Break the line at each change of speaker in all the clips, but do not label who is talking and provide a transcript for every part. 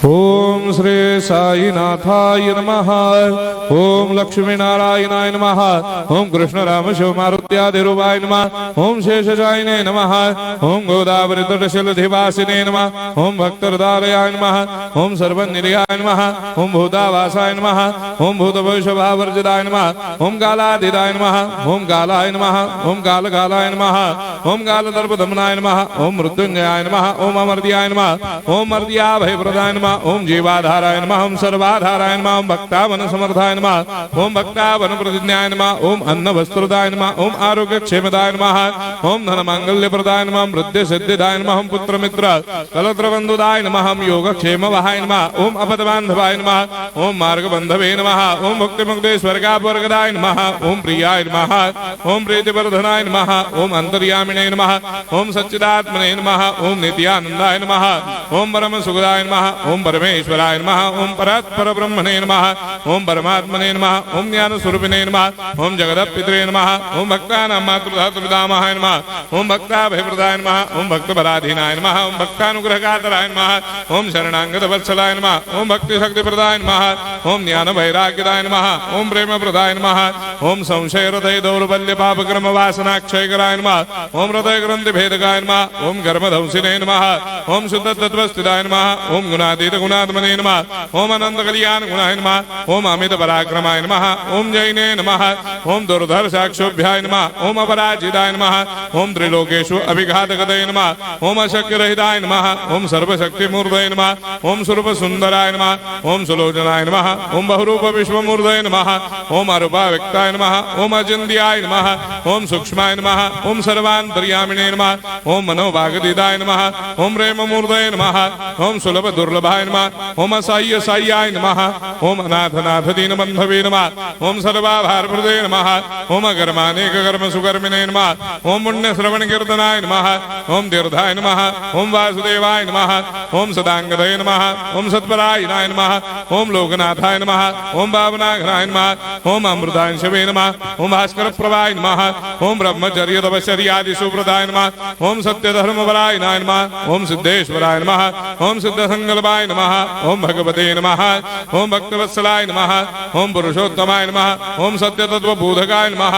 ओम श्री साईनाथाय नमः। ओम लक्ष्मी नारायणाय नमः। ओम कृष्ण राम शिव मारुत्यादिरूपाय नमः। ओम शेषशायिने नमः। ओम गोदावरी तटशिलधिवासिने नमः। ओम भक्तहृदयाय नमः। ओम सर्वनिलयाय नमः। ओम भूतावासाय नमः। ओम भूतभविष्यभावर्जिताय नमः। ओम कालाधीराय नमः। ओम कालाय नमः। ओम कालकालाय नमः। ओम कालदर्पदमनाय नमः। ओम मृत्युंजयाय नमः। ओम अमर्त्याय नमः। ओम मर्त्याभयप्रदाय नमः। ओम जीवाधाराय नमः। ओम सर्वाधाराय नमः। ओम भक्तावन समर्थाय नमः। ओम भक्तावन प्रतिज्ञाय नमः। ओम अन्न वस्त्रदाय नमः। ओम आरोग्य क्षेमदाय नमः। ओम धन मांगल्य प्रदाय नमः। ओम वृद्धि सिद्धिदाय नमः। ओम पुत्र मित्र कलत्र बंधुदाय नमः। ओम योग क्षेम वहाय नमः। ओम अपद बांधवाय नमः। ओम मार्ग बंधवे नमः। ओम भक्ति मुक्ति स्वर्गापवर्गदाय नमः। ओम प्रियाय नमः। ओम प्रीतिवर्धनाय नमः। ओम अंतर्यामिने नमः। ओम सच्चिदात्मने नमः। ओम नित्यानंदाय नमः। ओम परम सुखदाय नमः। ओम परमेश्वराय नमः। ओम परात्पर ब्रह्मणे नमः। ओम परमात्मने नमः। ओम ज्ञान स्वरूपिणे नमः। ओम जगदपितरे नमः। ओम भक्तानां मातृधातुर्पितामहाय नमः। ओम भक्ताभयप्रदाय नमः। ओम भक्तपराधीनाय नमः। ओम भक्तानुग्रहकातराय नमः। ओम शरणागत वत्सलाय नमः। ओम भक्ति शक्ति प्रदाय नमः। ओम ज्ञान वैराग्यदाय नमः। ओम प्रेम प्रदाय नमः। ओम संशय हृदय दौर्बल्य पापक्रम वासना क्षयकराय नमः। ओम हृदय ग्रंथि भेदकाय नमः। ओम कर्मधंसिने नमः। ओम शुद्ध तत्वस्थिताय नमः। ओम गुणातीत गुणात्मने नमः। ओम अनंत कल्याण गुणाय नमः। ओम अमित पराक्रमाय नमः। ओम जैने नमः। ओम दुर्धर साक्षोभ्याय नमः। ओम अपराजिताय नमः। ओम त्रिलोकेषु अभिघातगतये नमः। ओम अशक्य रहिताय नमः। ओम सर्वशक्ति मूर्तये नमः। ओम स्वरूप सुंदराय नमः। ओम सुलोचनाय नमः। ओम बहुरूप विश्वमूर्तये नमः। ओम अरूपाव्यक्ताय नमः। ओम अचिन्त्याय नमः। ओम सूक्ष्माय नमः। ओम सर्वान्तर्यामिने नमः। ओम मनोभागदिदाय नमः। ओम प्रेम मूर्तये नमः। ओम सुलभ दुर्लभाय नमः। ओम असाह्य साह्याय नमः। ओम अनाथनाथ दीनबन्धवे नमः। ओम सर्वाभारप्रदे नमः। ओम अकर्मानेक कर्म सुकर्मिणे नमः। ओम पुण्य श्रवण कीर्तनाय नमः। ओम तीर्थाय नमः। ओम वासुदेवाय नमः। ओम सदांगदये नमः। ओम सत्परायणाय नमः। ओम लोकनाथाय नमः। ओम भावनाघ्नाय नमः। ओम अमृतांशवे नमः। ओम भास्कर प्रभाय नमः। ओम ब्रह्मचर्य तपश्चर्यादि सुप्रदाय नमः। ओम सत्य धर्मपरायणाय नमः। ओम सिद्धेश्वराय नमः। ओम सिद्ध संकल्पाय नमः। ओम भगवते नमः। ओम भक्तवत्सलाय नमः। ओम पुरुषोत्तमाय नमः। ओम सत्य तत्व बोधकाय नमः।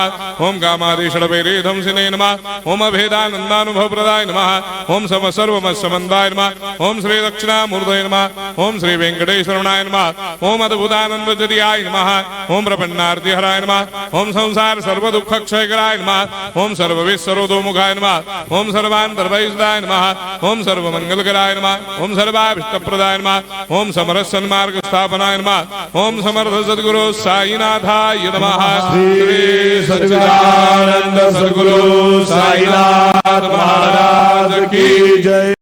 ओम कामादिषडवैरेधंसिने नमः। ओम अभेदानंदानुभव प्रदाय नमः। ओम सम सर्वमस्समन्दाय नमः। ओम श्री दक्षिणामूर्तये नमः। ओम श्री वेंकटेश्वरनाय नमः। ओम अद्भुतानंदजर्याय नमः। ओम प्रपन्नार्ति हराय नमः। ओम संसार सर्व दुख क्षयकराय नमः। ओम सर्वविस्सरोदोमुखाय नमः। ओम सर्वान्तर्वैसदाय नमः। ओम सर्वमंगलकराय नमः। ओम सर्वाभीष्टप्रदाय नमः। ओम समरस सन्मार्ग स्थापनाय नमः। ओम समर्थ सद्गुरु साईनाथाय नमः।
श्री सच्चिदानंद सद्गुरु साईनाथ महाराज की जय।